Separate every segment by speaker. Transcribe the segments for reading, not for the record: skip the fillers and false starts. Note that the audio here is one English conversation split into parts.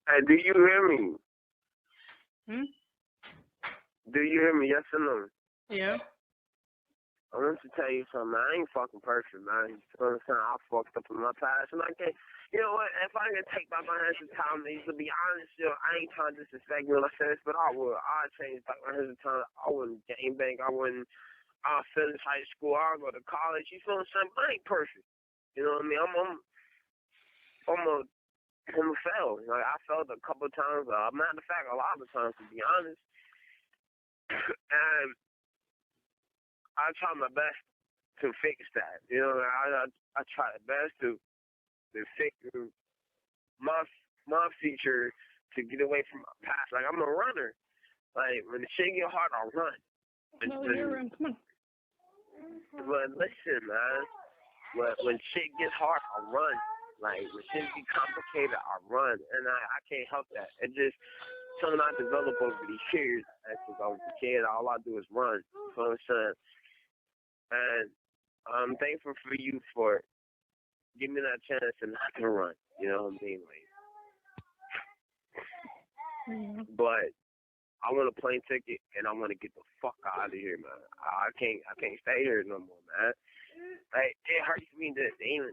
Speaker 1: Hey, do you hear me?
Speaker 2: Hmm?
Speaker 1: Do you hear me? Yes or no?
Speaker 2: Yeah.
Speaker 1: I want to tell you something, man. I ain't fucking perfect, man. You know what I'm saying? I fucked up in my past, and I can't. You know what? If I can take back my hands of time, to be honest, I ain't trying to disrespect me when I say this, but I would. I'd change back my hands of time. I wouldn't game bang. I wouldn't. I'll finish high school. I'll go to college. You feel what I'm saying? I ain't perfect. You know what I mean? I'm a fail. Like, I failed a couple of times. Matter of fact, a lot of times, to be honest. And I try my best to fix that. You know, I try my best to fix my future to get away from my past. Like, I'm a runner. Like, when the shit get hard, I'll run.
Speaker 2: No, you're come on.
Speaker 1: But listen, man. When shit gets hard, I'll run. Like, when shit get complicated, I'll run. And I can't help that. It just something I developed over these years. Since I was a kid, all I do is run. You know what I'm saying? And I'm thankful for you for giving me that chance and I can run. You know what I mean? Like, but I want a plane ticket and I want to get the fuck out of here, man. I can't stay here no more, man. Like, it hurts me to even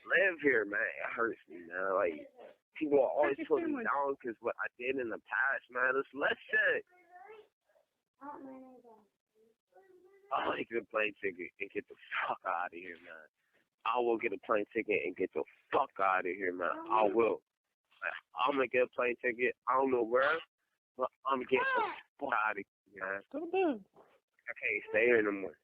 Speaker 1: live here, man. It hurts me, man. Like, people are always putting me down because what I did in the past, man. Listen. I want to get a plane ticket and get the fuck out of here, man. I will get a plane ticket and get the fuck out of here, man. I will. I'm going to get a plane ticket. I don't know where, but I'm getting the fuck out of here, man. I can't stay here no more.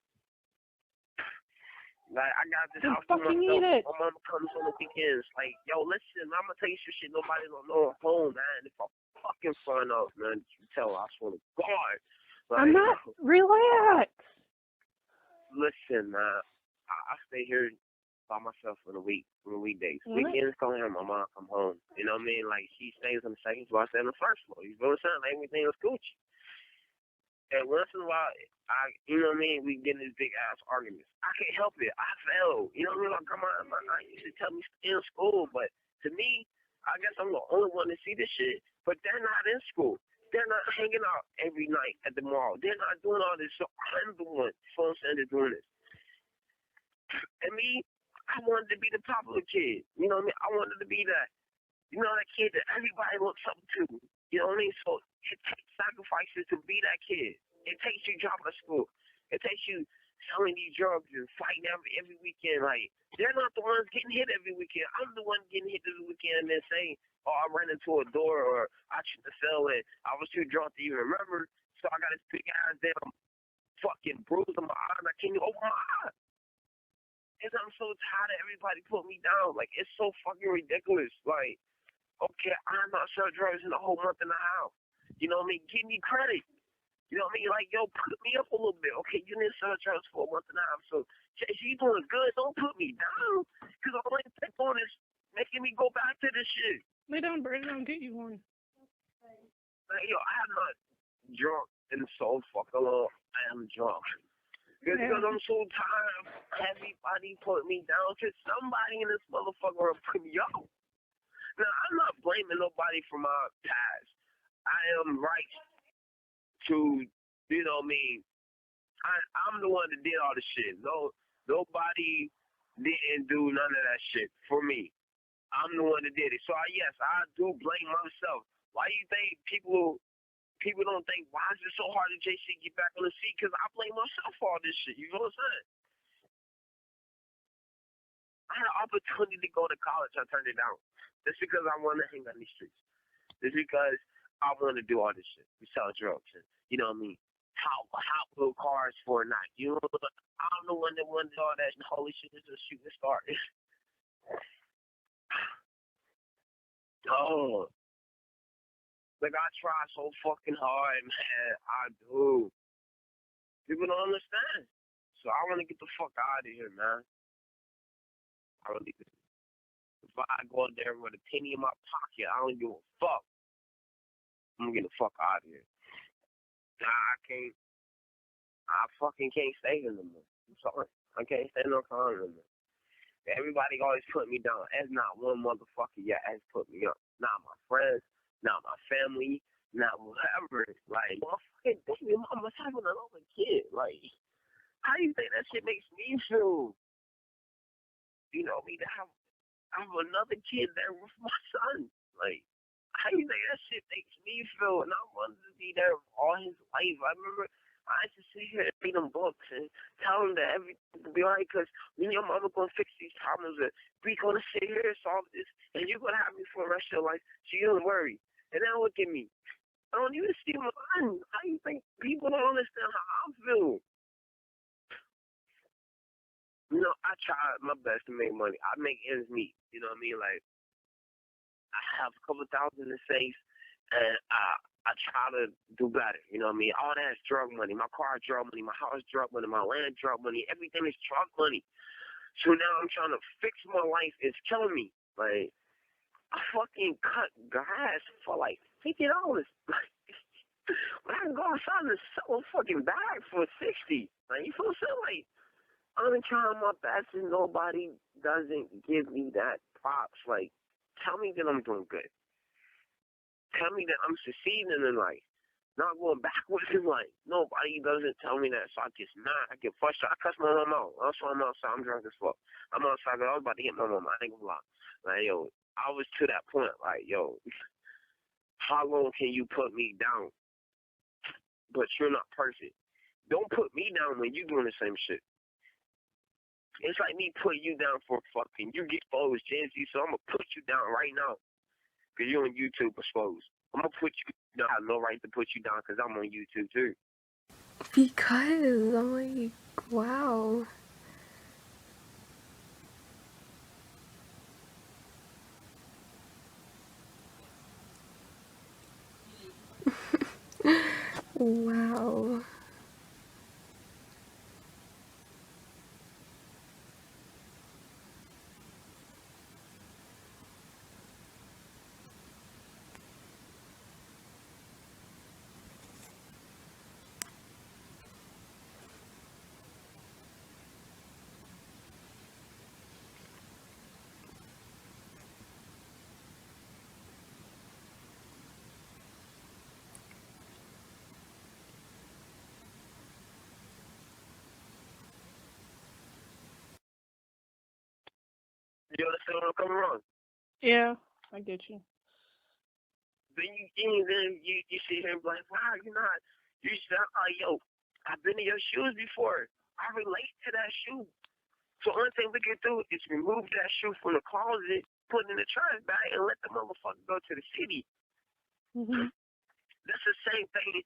Speaker 1: Like, I got this house to myself. My mama comes on the weekends. Like, yo, listen, I'm going to tell you some shit nobody don't know at home, man. If I fucking find out, man, you tell her, I swear to God. Like,
Speaker 2: I'm not. Relax.
Speaker 1: Listen, I stay here by myself for the week, on the weekdays. Weekends come here, my mom come home. You know what I mean? Like, she stays on the second floor, I stay on the first floor. You know what I'm saying? Like, everything is Gucci. And once in a while, you know what I mean? We get in these big ass arguments. I can't help it. I fail. You know what I mean? Like, come on, my aunt used to tell me stay in school, but to me, I guess I'm the only one to see this shit. But they're not in school. They're not hanging out every night at the mall. They're not doing all this. So I'm the one, so I'm saying, doing this. And me, I wanted to be the popular kid. You know what I mean? I wanted to be that, you know, that kid that everybody looks up to. You know what I mean? So it takes sacrifices to be that kid. It takes you dropping school. It takes you selling these drugs and fighting every weekend. Like, they're not the ones getting hit every weekend. I'm the one getting hit every weekend and then saying, oh, I ran into a door or I shouldn't have fell and I was too drunk to even remember. So I got this big ass damn fucking bruise on my eye and I can't even open my eye. And I'm so tired of everybody putting me down. Like, it's so fucking ridiculous. Like, okay, I'm not selling drugs in a whole month and a half. You know what I mean? Give me credit. You know what I mean? Like, yo, put me up a little bit. Okay, you didn't sell drugs for a month and a half. So, you doing good. Don't put me down. Because all I think on is making me go back to this shit.
Speaker 2: Lay down, Brandon. I'll get you one.
Speaker 1: Like, yo, I'm not drunk in so fucking long. I am drunk. Because I'm so tired of everybody putting me down. Because somebody in this motherfucker will put me up. Now, I'm not blaming nobody for my past. I am right to, you know what I mean, I'm the one that did all the shit. No, nobody didn't do none of that shit for me. I'm the one that did it. So, yes, I do blame myself. Why do you think people don't think, why is it so hard to JC get back on the seat? Because I blame myself for all this shit. You know what I'm saying? I had an opportunity to go to college. I turned it down. Just because I want to hang on these streets. Just because I want to do all this shit. We sell drugs. And, you know what I mean? Hot little cars for a night. You know, I'm the one that wanted all that. Holy shit, this is a shooting star. Oh. Like, I try so fucking hard, man. I do. People don't understand. So I want to get the fuck out of here, man. I really do. If I go out there with a penny in my pocket, I don't give a fuck. I'm gonna get the fuck out of here. I fucking can't stay here no more. I'm sorry. I can't stay no time no more. Everybody always put me down. That's not one motherfucker yet has put me up. not my friends, not my family, not whatever. Like, my fucking baby mama's having another kid. Like, how do you think that shit makes me feel? You know me to have another kid there with my son. Like, how do you think that shit makes me feel? And I wanted to be there all his life. I remember I used to sit here and read them books and tell him that everything will be alright because me and your mama gonna fix these problems and we gonna sit here and solve this and you're gonna have me for the rest of your life so you don't worry. And now look at me. I don't even see my son. How do you think people don't understand how I feel? You know, I try my best to make money. I make ends meet. You know what I mean? Like, I have a couple thousand in safe, and I try to do better. You know what I mean? All that is drug money. My car is drug money. My house is drug money. My land drug money. Everything is drug money. So now I'm trying to fix my life. It's killing me. Like, I fucking cut grass for like $50. Like, when I can go outside and sell a fucking bag for 60. Like, you feel so like I'm trying my best and nobody doesn't give me that props. Like, tell me that I'm doing good. Tell me that I'm succeeding in life. Not going backwards in life. Nobody doesn't tell me that, so I get mad. I get frustrated. I cuss my mom out. Also, I'm outside. I'm drunk as fuck. I'm outside. I was about to hit my mom. I ain't gonna lie. Like, yo, I was to that point. Like, yo, how long can you put me down? But you're not perfect. Don't put me down when you're doing the same shit. It's like me putting you down for fucking, you get exposed, Gen Z, so I'm going to put you down right now. Because you're on YouTube exposed. I'm going to put you down. I have no right to put you down because I'm on YouTube too.
Speaker 3: Because I'm like, wow. Wow.
Speaker 1: You understand where I'm coming from?
Speaker 2: Yeah, I get you.
Speaker 1: Then you sit here and be like, wow, you're not, you sound like, yo, I've been in your shoes before. I relate to that shoe. So the only thing we can do is remove that shoe from the closet, put it in the trash bag, and let the motherfucker go to the city.
Speaker 2: Mhm.
Speaker 1: That's the same thing.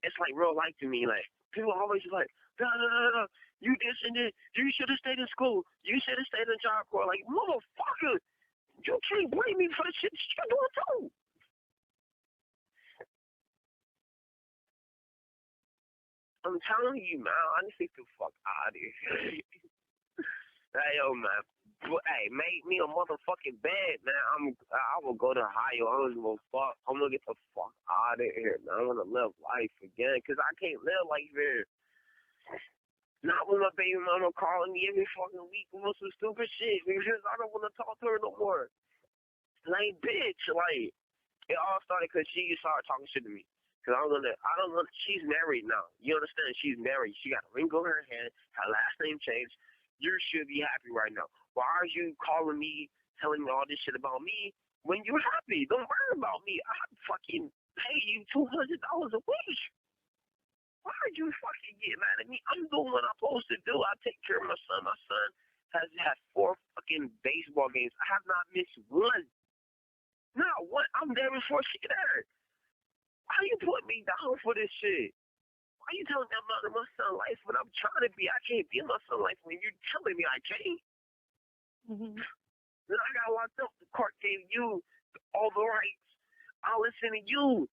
Speaker 1: It's like real life to me. Like, people always like, no. You this and this. You should have stayed in school. You should have stayed in job corps. Like, motherfucker, you can't blame me for the shit you're doing too. I'm telling you, man, I just think the fuck out of here. Hey, yo, man. Hey, make me a motherfucking bed, man. I will go to Ohio. I don't give a fuck. I'm gonna get the fuck out of here, man. I wanna live life again, cause I can't live life here. Not with my baby mama calling me every fucking week with some stupid shit because I don't want to talk to her no more. Like, bitch, like, it all started because she started talking shit to me. Because she's married now. You understand? She's married. She got a ring on her hand. Her last name changed. You should be happy right now. Why are you calling me, telling me all this shit about me when you're happy? Don't worry about me. I fucking pay you $200 a week. Why are you fucking getting mad at me? I'm doing what I'm supposed to do. I take care of my son. My son has had 4 fucking baseball games. I have not missed one. Not one. I'm there before she there. Why you putting me down for this shit? Why you telling me I'm not in my son's life when I'm trying to be? I can't be in my son's life when you're telling me I can't.
Speaker 2: Mhm.
Speaker 1: Then I got locked up. The court gave you all the rights. I'll listen to you.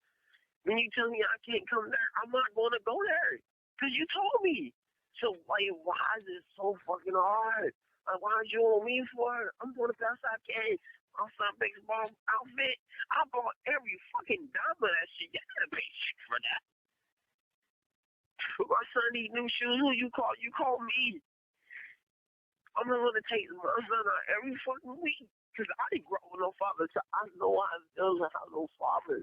Speaker 1: When you tell me I can't come there, I'm not going to go there. Because you told me. So, like, why is it so fucking hard? Like, why are you on me for it? I'm doing the best I can. My son baseball outfit. I bought every fucking dime of that shit. You gotta pay shit for that. My son need new shoes. Who you call? You call me. I'm going to take my son out every fucking week. Because I didn't grow up with no father, so I know how it feels to have no father.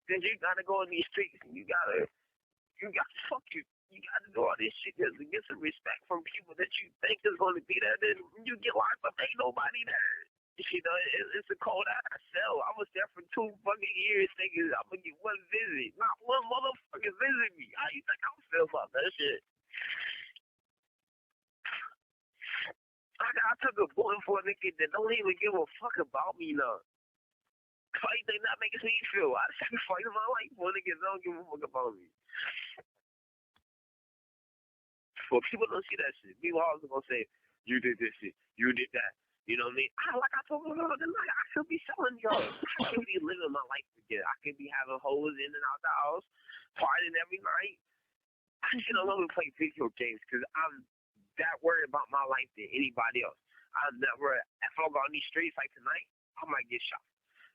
Speaker 1: Because you got to go in these streets and you got to fuck you. You got to do all this shit just to get some respect from people that you think is going to be there. Then you get locked up, ain't nobody there. You know, it's a cold ass cell. I was there for 2 fucking years thinking I'm going to get one visit. Not one motherfucker visit me. How you think I feel about that shit? I took a bullet for a nigga that don't even give a fuck about me now. How you think that makes me feel? I sacrificed my life for niggas that don't give a fuck about me. Well, people don't see that shit. People always gonna say, you did this shit, you did that. You know what I mean? Like I told you the other night, I could be selling drugs. I could be living my life again. I could be having hoes in and out the house, partying every night. I should no longer play video games because I'm that worried about my life than anybody else. I'm never, if I go on these streets like tonight, I might get shot.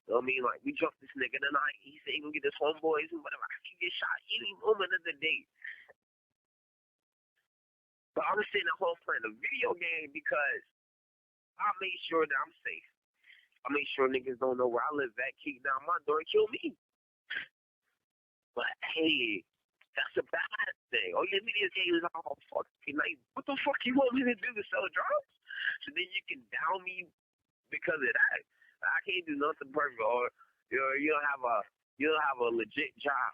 Speaker 1: You know what I mean? Like, we jumped this nigga tonight. He said he gonna get his homeboys and whatever. I can get shot any moment of the day. But I'm sitting at home playing a video game because I make sure that I'm safe. I make sure niggas don't know where I live at, kick down my door and kill me. But hey, that's a bad thing. Oh, your video game is all fucking nice. What the fuck you want me to do to sell drugs? So then you can down me because of that. I can't do nothing perfect, or you don't have a legit job.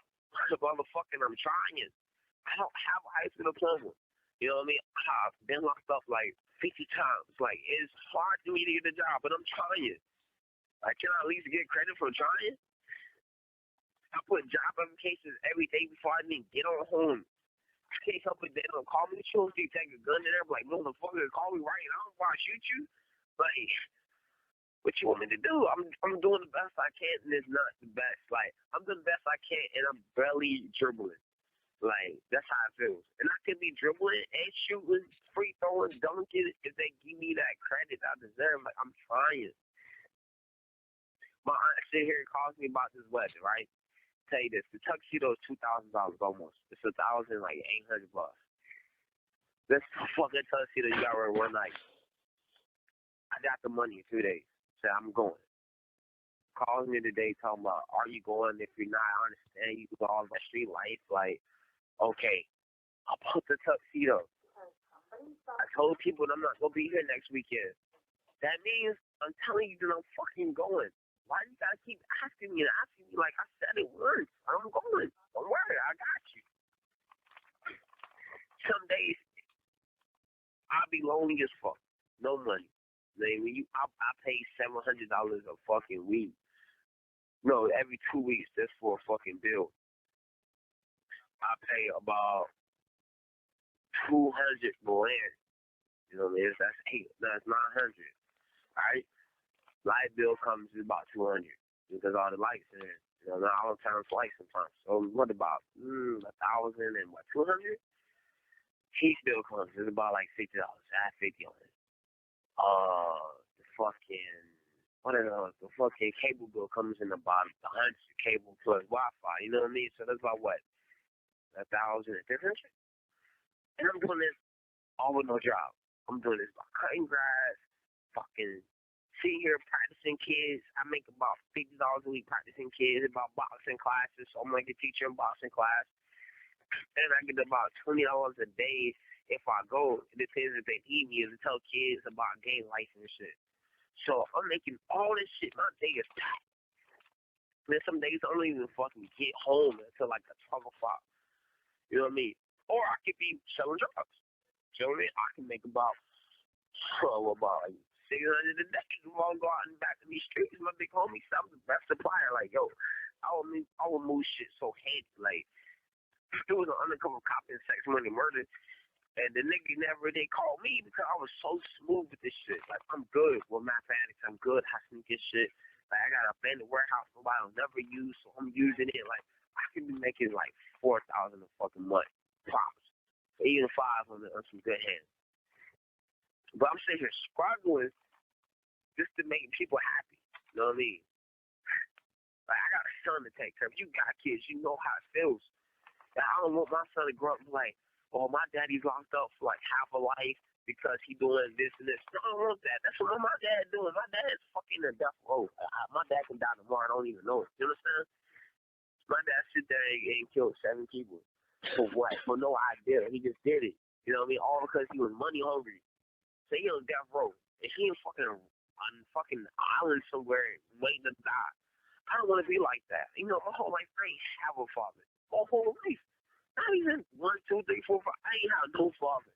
Speaker 1: Motherfucking, I'm trying. I don't have a high school diploma. You know what I mean? I've been locked up like 50 times. Like, it's hard for me to get a job, but I'm trying. Like, can I at least get credit for trying? I put job applications every day before I even get on home. I can't help it. They don't call me. They take a gun in there, like, motherfucker, call me right now. I'm going to shoot you. Like, what you want me to do? I'm doing the best I can, and it's not the best. Like, I'm doing the best I can, and I'm barely dribbling. Like, that's how it feels. And I could be dribbling and shooting, free throwing, dunking if they give me that credit I deserve. Like, I'm trying. My aunt sit here and calls me about this weather, right? Tell you this, the tuxedo is $2,000 almost. It's $1,800 bucks. This fucking tuxedo you got wear one night. I got the money in 2 days. So I'm going. Calls me today talking about, are you going? If you're not, I understand you do all that street life. Like, okay, I'll put the tuxedo. I told people that I'm not going to be here next weekend. That means I'm telling you that I'm fucking going. Why do you got to keep asking me like I said it once? I'm going. Don't worry, I got you. Some days, I'll be lonely as fuck. No money. Like, I pay $700 a fucking week. No, every 2 weeks just for a fucking bill. I pay about $200 for rent. You know what I mean? That's $900. Alright? Light bill comes is about $200 because all the lights in there. You know, I don't turn off lights sometimes. So what about $1,000 and what, $200? Heat bill comes is about like $50. I have $50 on it. The fucking cable bill comes in about $100 cable plus Wi-Fi. You know what I mean? So that's about what, $1,000 and $300. And I'm doing this all with no job. I'm doing this by cutting grass, fucking sitting here practicing kids. I make about $50 a week practicing kids about boxing classes. So I'm like a teacher in boxing class. And I get about $20 a day if I go. It depends if they need me to tell kids about game life and shit. So I'm making all this shit. My day is packed. Then some days I don't even fucking get home until like 12 o'clock. You know what I mean? Or I could be selling drugs. You know what I mean? I can make about like $600 a day. If I go out and back in these streets, my big homie, I'm the best supplier. Like, yo, I will move shit so heavy. Like, it was an undercover cop in sex, money, murder. And the nigga never did call me because I was so smooth with this shit. Like, I'm good with mathematics. I'm good at sneaking shit. Like, I got a abandoned warehouse nobody will never use, so I'm using it. Like, I could be making like $4,000 a fucking month. Props. Even 5 on some good hands. But I'm sitting here struggling just to make people happy. You know what I mean? Like, I got a son to take care of. You got kids, you know how it feels. Like, I don't want my son to grow up like, oh, my daddy's locked up for like half a life. because he doing this and this. No, I don't want that. That's what my dad doing. My dad's fucking a death row. My dad can die tomorrow. I don't even know it. You understand? My dad sit there and killed 7 people. For what? For no idea. He just did it. You know what I mean? All because he was money hungry. So he on death row. And he in on fucking island somewhere waiting to die. I don't want to be like that. You know, my whole life I ain't have a father. My whole life. Not even 1, 2, 3, 4, 5. I ain't have no father.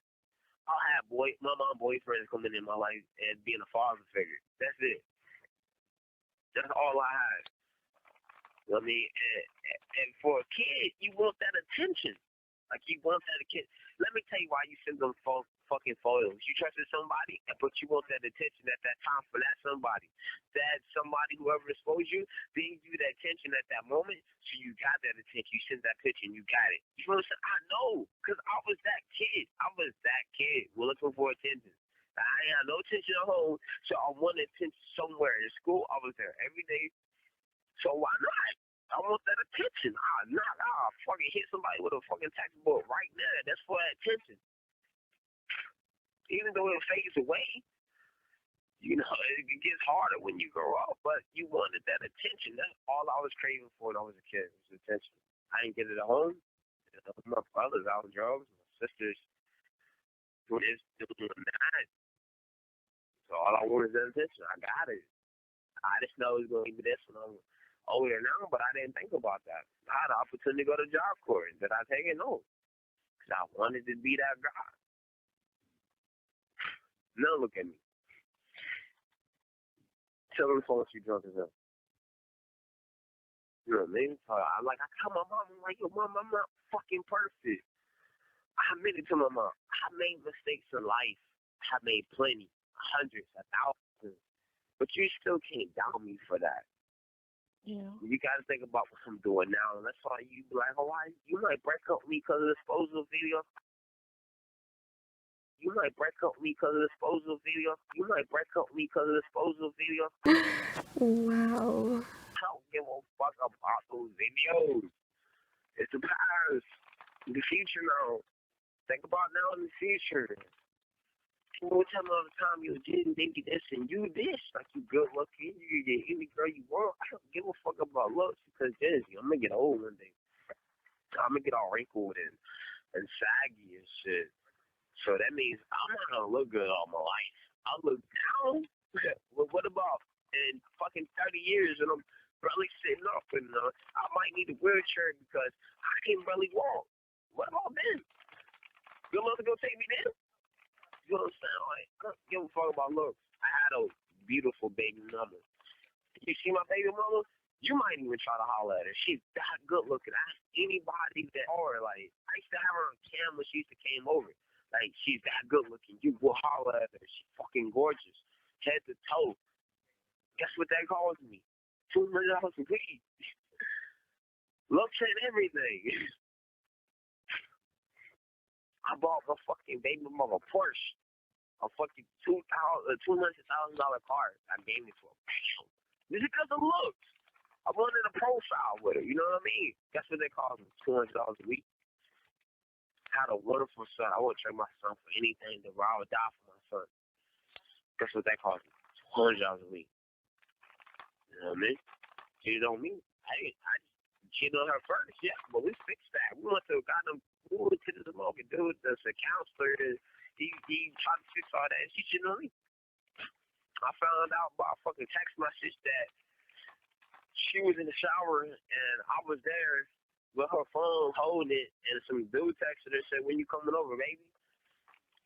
Speaker 1: I'll have my mom boyfriends coming in my life and being a father figure. That's it. That's all I have. You know what I mean? And for a kid, you want that attention. Like, you want that kid. Let me tell you why you send them fucking photos. You trusted somebody, but you want that attention at that time for that somebody. That somebody, whoever exposed you, they gave you that attention at that moment, so you got that attention. You sent that picture and you got it. You know what I'm saying? I know, because I was that kid. We're looking for attention. I ain't had no attention at home, so I wanted attention somewhere. In school, I was there every day. So why not? I want that attention. I'll fucking hit somebody with a fucking textbook right now. That's for that attention. Even though it fades away, you know, it gets harder when you grow up, but you wanted that attention. That's all I was craving for when I was a kid, was attention. I didn't get it at home. You know, my brothers out on drugs, my sisters doing this, doing that. So all I wanted is that attention. I got it. I just know it's going to be this when I'm older now, but I didn't think about that. I had an opportunity to go to job corps. Did I take it? No. Because I wanted to be that guy. Now look at me. Tell them folks you drunk as hell. You know what I mean? So I tell my mom, I'm like, yo, mom, I'm not fucking perfect. I admitted to my mom, I made mistakes in life. I made plenty, hundreds, 1,000. But you still can't down me for that.
Speaker 2: Yeah.
Speaker 1: You got to think about what I'm doing now. And that's why you be like, oh, you might break up with me because of disposal videos. You might break up with me because of disposal videos. You might break up with me because of disposal videos.
Speaker 3: Wow.
Speaker 1: I don't give a fuck about those videos. It's the past. The future now. Think about now in the future. People tell me all the time, you didn't think you this and you this. Like, you good looking, you get any girl you want. I don't give a fuck about looks because I'm going to get old one day. I'm going to get all wrinkled and saggy and shit. So that means I'm not going to look good all my life. I'll look down. Well, what about in fucking 30 years and I'm barely sitting up and I might need a wheelchair because I can't barely walk. What about then? Your mother going to take me then? You know what I'm saying? Like, I don't give a fuck about looks. I had a beautiful baby mama. You see my baby mama? You might even try to holler at her. She's that good looking. Ask anybody that like, I used to have her on camera. She used to came over. Like, she's that good looking. You will holler at her. She's fucking gorgeous. Head to toe. Guess what that calls me? $200 a week. Looks and everything. I bought my fucking baby mama Porsche, a fucking $200,000 car. I gave it to her. This is because of looks. I wanted a profile with her. You know what I mean? That's what they call me. $200 a week. Had a wonderful son. I wouldn't trade my son for anything. I would die for my son. That's what they call me. $200 a week. You know what I mean? Cheated on me. I cheated on her first, yeah, but we fixed that. We went to the market dude, the counselor, and he tried to fix all that. She cheated on me. I found out by a fucking text message that she was in the shower and I was there with her phone holding it, and some dude texted her and said, when you coming over, baby?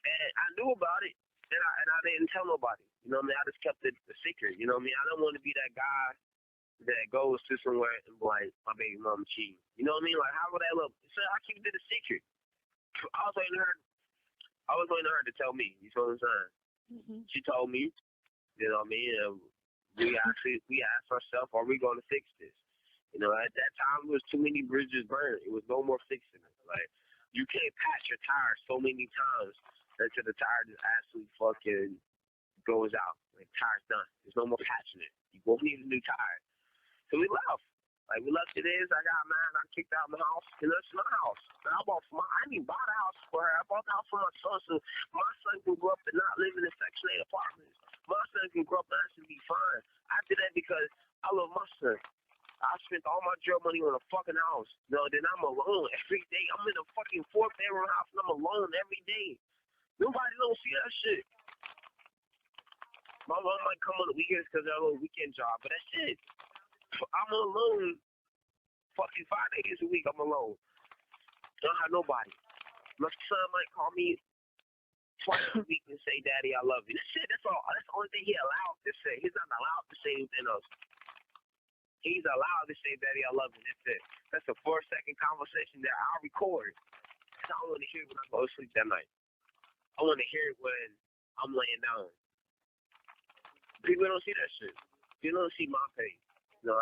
Speaker 1: And I knew about it, and I didn't tell nobody. You know what I mean? I just kept it a secret. You know what I mean? I don't want to be that guy that goes to somewhere and be like, my baby mama cheating. You know what I mean? Like, how would that look? So I keep it a secret. I was waiting on her to tell me. You know what I'm saying?
Speaker 2: Mm-hmm.
Speaker 1: She told me. You know what I mean? And we asked ourselves, are we going to fix this? You know, at that time, it was too many bridges burned. It was no more fixing it. Like, you can't patch your tire so many times until the tire just absolutely fucking goes out. Like, tire's done. There's no more patching it. You won't need a new tire. So we left. Like, reluctant is, I got mad, I kicked out my house, and that's my house. And I didn't buy the house for her. I bought the house for my son, so my son can grow up and not live in Section 8 apartments. My son can grow up and actually be fine. I did that because I love my son. I spent all my drug money on a fucking house. No, then I'm alone every day. I'm in a fucking 4-bedroom house, and I'm alone every day. Nobody don't see that shit. My mom might come on the weekends because I have a little weekend job, but that's it. I'm alone fucking 5 days a week. I'm alone. I don't have nobody. My son might call me twice a week and say, Daddy, I love you. That's it. That's all. That's the only thing he allowed to say. He's not allowed to say anything else. He's allowed to say, Daddy, I love you. That's it. That's a 4-second conversation that I'll record. I don't want to hear it when I go to sleep that night. I want to hear it when I'm laying down. People don't see that shit. People don't see my pain. You know,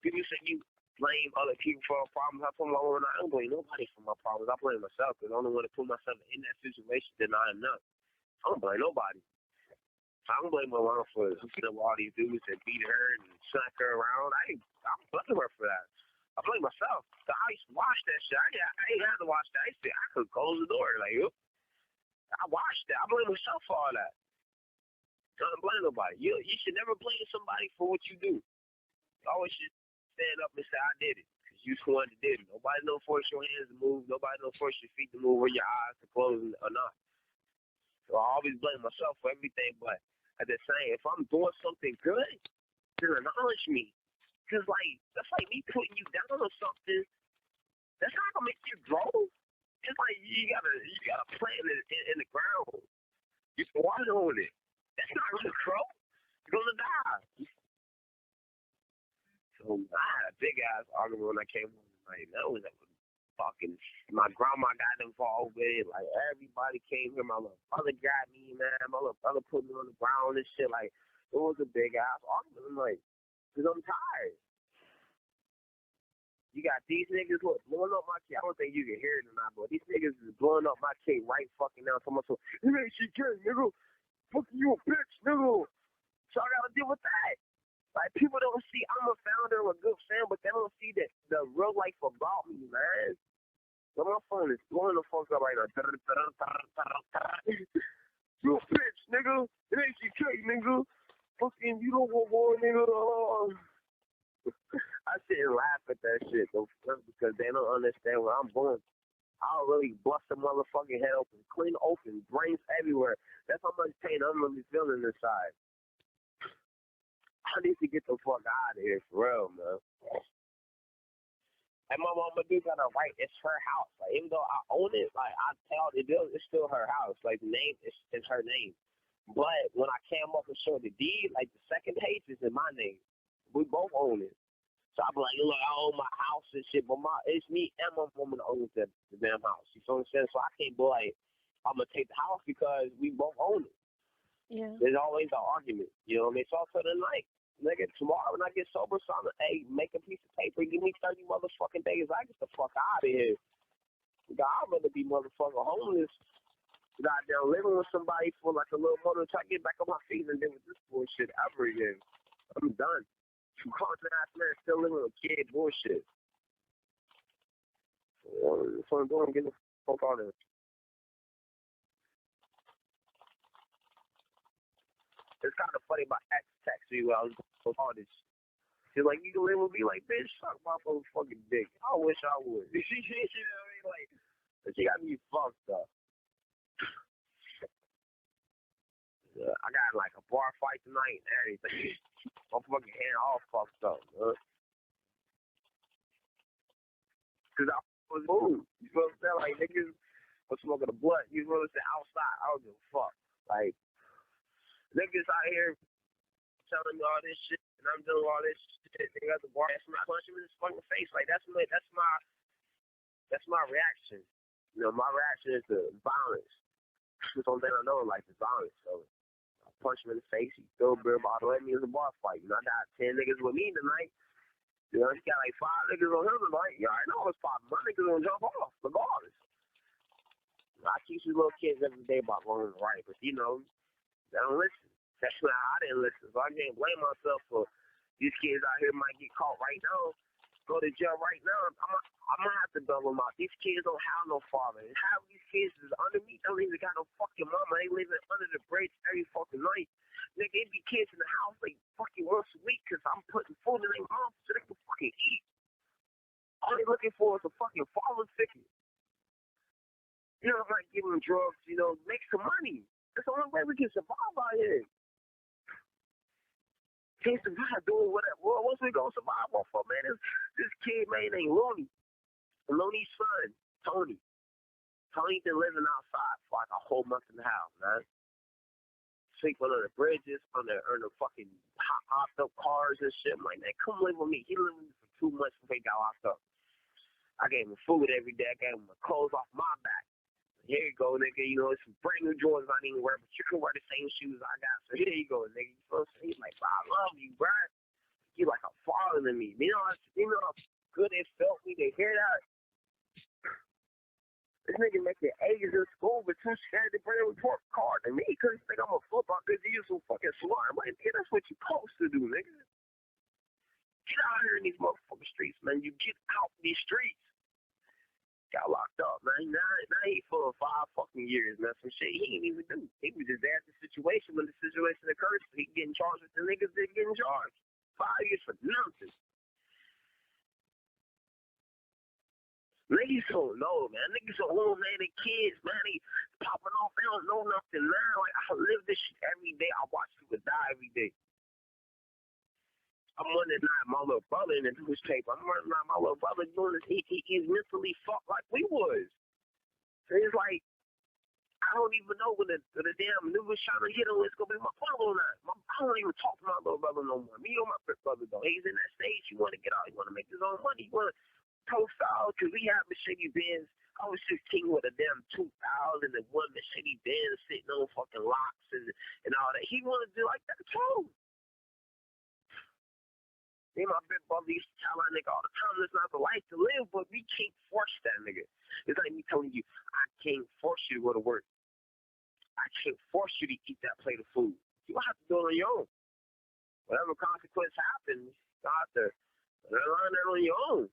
Speaker 1: people say you blame other people for problems. I told my woman, I don't blame nobody for my problems. I blame myself because I don't want to put myself in that situation that I am not. I don't blame nobody. I don't blame my mom for all these dudes that beat her and smack her around. I don't blame her for that. I blame myself. So I used to watch that shit. I ain't had to watch that. I could close the door. Like, I watched that. I blame myself for all that. I don't blame nobody. You should never blame somebody for what you do. You always should stand up and say, I did it. Because you the one that did it. Nobody don't force your hands to move. Nobody don't force your feet to move or your eyes to close or not. So I always blame myself for everything. But at the same, if I'm doing something good, then acknowledge me. Because, like, that's like me putting you down on something. That's not going to make you grow. It's like you gotta plant it in the ground. You can water on it. That's not going to grow. You're going to die. So I had a big ass argument when I came home tonight. That was fucking, my grandma got involved with it. Like, everybody came here. My little brother got me, man. My little brother put me on the ground and shit. Like, it was a big ass argument. I'm like, because I'm tired. You got these niggas blowing up my kid. I don't think you can hear it or not, but these niggas is blowing up my kid right fucking now. So much so, you ain't shit, nigga. Fucking you a bitch, nigga. So I gotta deal with that. Like, people don't see I'm a founder of a good fan, but they don't see the real life about me, man. So my phone is blowing the fuck up right now. You a bitch, nigga. It ain't shit, nigga. Fucking, you don't want war, nigga. I sit and laugh at that shit, though, because they don't understand what I'm doing. I'll really bust a motherfucking head open, clean open, brains everywhere. That's how much pain I'm really feeling inside. I need to get the fuck out of here, for real, man. And my mama do got a right. It's her house. Like, even though I own it, like, I tell the deal, it's still her house. Like, the name is her name. But when I came up and showed the deed, like, the second page is in my name. We both own it. So I be like, look, I own my house and shit, but it's me and my woman that owns the damn house. You feel what I'm saying? So I can't be like, I'm going to take the house because we both own it.
Speaker 2: Yeah.
Speaker 1: There's always an argument. You know what I mean? So I feel like, nigga, tomorrow when I get sober, so I'm hey, make a piece of paper, give me 30 motherfucking days. I get the fuck out of here. I'd rather be motherfucking homeless. Goddamn, living with somebody for like a little month until I get back on my feet and deal with this bullshit ever again. I'm done. Some constant ass man still living with kid bullshit. That's what I'm doing. Get the fuck out of here. It's kind of funny. My ex texted me while I was so hard. She's like, you can live with me? Like, bitch, suck my fucking dick. I wish I would. You know what I mean? Like, she got me fucked up. I got like a bar fight tonight and everything. My fucking hand all fucked up, man. Cause I was moved. You know what I'm saying? Like, niggas was smoking the blunt. You know what I'm saying? Outside, I don't give a fuck. Like, niggas out here telling me all this shit, and I'm doing all this shit. Nigga at the bar, that's my punch him in his fucking face. Like, that's my reaction. You know, my reaction is to violence. That's the only thing I know in life is violence. So I punch him in the face. He threw a beer bottle at me. It was a bar fight. You know, I got 10 niggas with me tonight. You know, he got like 5 niggas on him tonight. You already know it's 5. My niggas gonna jump off, regardless. I teach these little kids every day about wrong and right, but you know, they don't listen. That's why I didn't listen. So I can't blame myself for These kids out here might get caught right now, go to jail right now. I'm gonna have to bail them out. These kids don't have no father. And half of these kids is under me, don't even got no fucking mama. They living under the bridge every fucking night. Nigga, it be kids in the house like fucking once a week because I'm putting food in their mouth so they can fucking eat. All they looking for is a fucking father figure. You know, like giving them drugs, you know, make some money. That's the only way we can survive out here. Can't survive doing whatever. Well, what's we gonna survive off of, man? This kid, man, named Looney. Looney's son, Tony. Tony been living outside for like a whole month and a half, man. Sleep under the bridges, under fucking hopped up cars and shit. I'm like, man, come live with me. He lived with me for 2 months before he got locked up. I gave him food every day. I gave him my clothes off my back. Here you go, nigga. You know, it's some brand new Jordans I didn't wear, but you can wear the same shoes I got. So here you go, nigga. You know what I'm saying? He's like, bro, I love you, bro. You like a father to me. You know how good it felt me to hear that? This nigga making A's in school, but too scared to bring a report card to me because he think I'm a football because he is so fucking smart. I'm like, nigga, that's what you supposed to do, nigga. Get out here in these motherfucking streets, man. You get out these streets. Got locked up, man. Now he full of 5 fucking years, man. Some shit he didn't even do. He was just there at the situation when the situation occurred, so he getting charged with the niggas that getting charged. 5 years for nothing. Niggas don't know, man. Niggas are old, man. They kids, man. They popping off. They don't know nothing now. Like, I live this shit every day. I watch people die every day. I'm wondering not my little brother in the newspaper. I'm wondering not my little brother doing this. He's mentally fucked like we was. So it's like, I don't even know when the damn news trying to hit him, it's going to be my brother or not. I don't even talk to my little brother no more. Me or my big brother, though. He's in that stage. He want to get out. He want to make his own money. He want to profile because we have Mercedes Benz. I was 16 with a damn 2001 Mercedes Benz sitting on fucking locks and all that. He want to do like that too. Me and my big brother used to tell that nigga all the time, it's not the life to live, but we can't force that nigga. It's like me telling you, I can't force you to go to work. I can't force you to eat that plate of food. You have to do it on your own. Whatever consequence happens, you have to learn that on your own.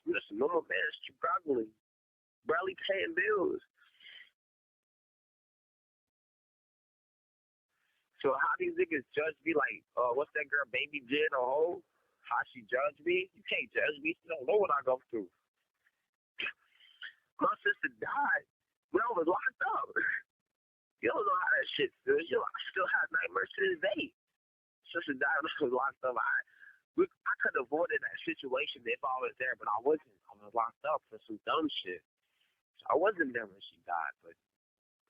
Speaker 1: You're just a normal man that's struggling, barely paying bills. So how these niggas judge me like, what's that girl, Baby Jen or Ho? How she judge me? You can't judge me. You don't know what I go through. My sister died when I was locked up. You don't know how that shit feels. I still have nightmares to this day. Sister died when I was locked up. I could have avoided that situation if I was there, but I wasn't. I was locked up for some dumb shit. So I wasn't there when she died, but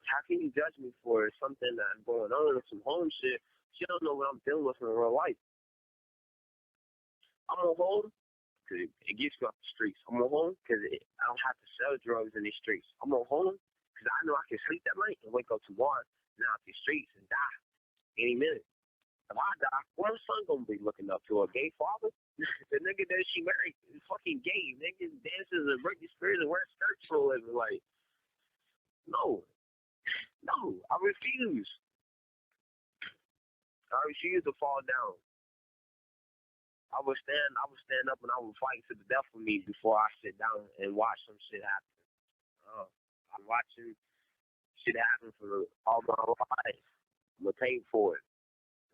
Speaker 1: how can you judge me for something that's going on with some home shit? She don't know what I'm dealing with in real life. I'm on hold because it gets you off the streets. I'm on hold because I don't have to sell drugs in these streets. I'm on hold because I know I can sleep that night and wake up tomorrow and out these streets and die any minute. If I die, what my son gonna be looking up to? A gay father? The nigga that she married is fucking gay. Niggas dances and Britney Spears and wear skirts for a living. Like, no. No, I refuse. I refuse to fall down. I would stand up and I would fight to the death for me before I sit down and watch some shit happen. I'm watching shit happen for all my life. I'm gonna pay for it.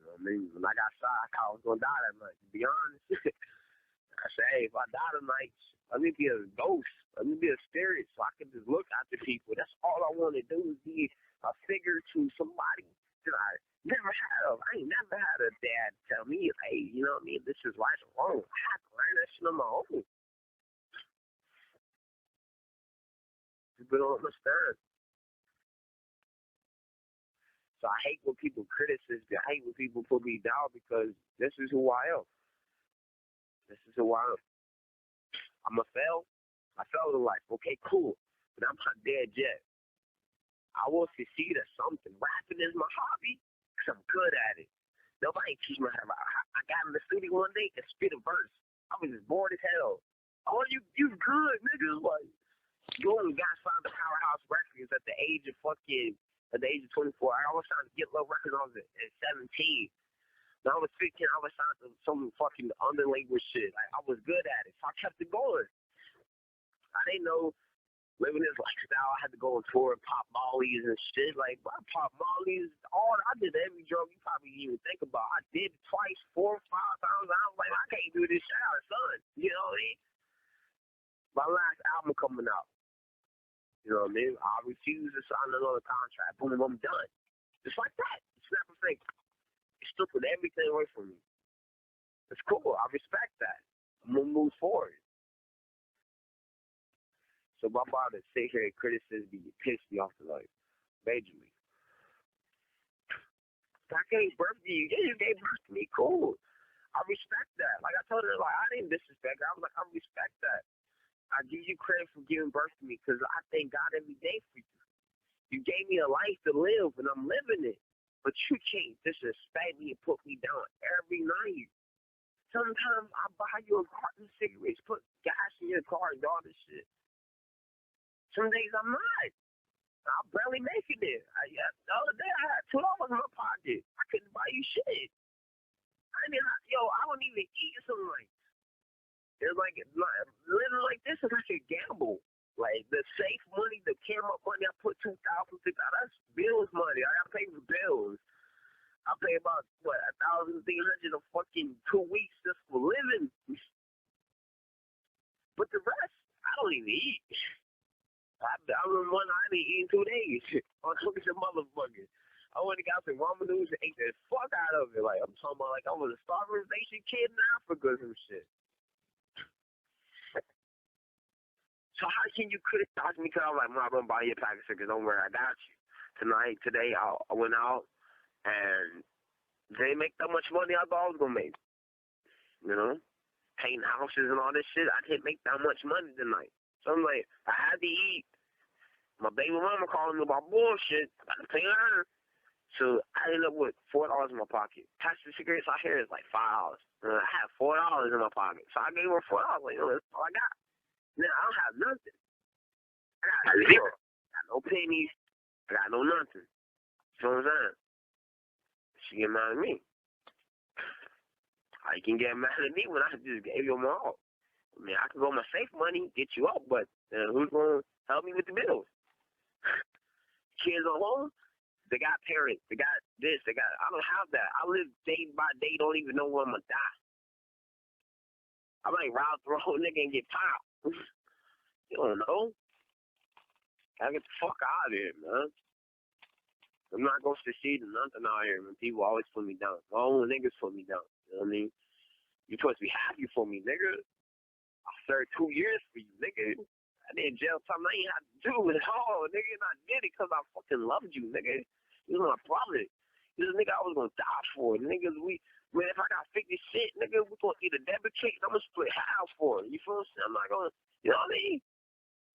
Speaker 1: You know what I mean? When I got shot, I was gonna die that night. To be honest, I said, hey, if I die tonight, let me be a ghost. Let me be a spirit so I can just look after people. That's all I want to do is be a figure to somebody that I never had. I ain't never had a dad tell me, hey, you know what I mean? This is right or wrong. I had to learn that shit on my own. People don't understand. So I hate when people criticize me. I hate when people put me down because this is who I am. This is who I am. I'm a fail. I failed in life. Okay, cool. But I'm not dead yet. I will succeed at something. Rapping is my hobby because I'm good at it. Nobody teach me how to rap. I got in the studio one day and spit a verse. I was just bored as hell. Oh, you good, niggas. Like, you only got signed to Powerhouse Records at the age of 24. I was trying to get low records. I was at 17. When I was 15, I was signed to some fucking underlanguage shit. Like, I was good at it, so I kept it going. I didn't know living this lifestyle, I had to go on tour and pop mollies and shit. Like, I pop mollies, I did every drug you probably even think about. I did it twice, 4 or 5 times. I was like, I can't do this shit out of son. You know what I mean? My last album coming out. You know what I mean? I refuse to sign another contract. Boom, I'm done. Just like that. Snap a finger. It stripped everything away from me. It's cool. I respect that. I'm going to move forward. So my body sit here and criticize me, piss me off the life. Majorly. I gave birth to you. Yeah, you gave birth to me. Cool. I respect that. Like I told her, like, I didn't disrespect her. I was like, I respect that. I give you credit for giving birth to me because I thank God every day for you. You gave me a life to live, and I'm living it. But you can't disrespect me and put me down every night. Sometimes I buy you a carton of cigarettes, put gas in your car, and all this shit. Some days I'm not. I'm barely making it. The other day I had $2 in my pocket. I couldn't buy you shit. I don't even eat some nights. It's like living like this is like a gamble. Like the safe money, the camera money, I put $2,000, that's bills money. I gotta pay for bills. I pay about $1,300 a fucking 2 weeks just for living. But the rest, I don't even eat. I remember one I didn't eat in 2 days. I took some motherfucker. I went and got some ramen noodles and ate the fuck out of it. Like I'm talking about, like I was a starvation kid in Africa or some shit. So how can you criticize me? Because I'm like, I'm going to buy you a pack of cigarettes. Don't worry, I got you. Today, I went out, and they didn't make that much money I thought I was going to make. You know? Painting houses and all this shit. I didn't make that much money tonight. So I'm like, I had to eat. My baby mama calling me about bullshit. I got to pay her. So I ended up with $4 in my pocket. Pack of cigarettes out here is like $5. And I had $4 in my pocket. So I gave her $4. Like, that's all I got. Now, I don't have nothing. I got zero. I got no pennies. I got no nothing. You know what I'm saying? She get mad at me. How you can get mad at me when I just gave you my all? I mean, I can go my safe money, get you up, but who's going to help me with the bills? Kids at home, they got parents. They got this. I don't have that. I live day by day, don't even know when I'm going to die. I might ride through a whole nigga and get popped. You don't know. I get the fuck out of here, man. I'm not going to succeed in nothing out here, man. People always put me down. My own niggas put me down. You know what I mean? You're supposed to be happy for me, nigga. I served 2 years for you, nigga. I did jail time I ain't had to do it all, nigga. And I did it because I fucking loved you, nigga. You was my brother. You was a nigga I was going to die for. Niggas, man, if I got 50 shit, nigga, we going to eat a debit cake, I'm going to split half for it. You feel what I'm saying? I'm not going to, you know what I mean?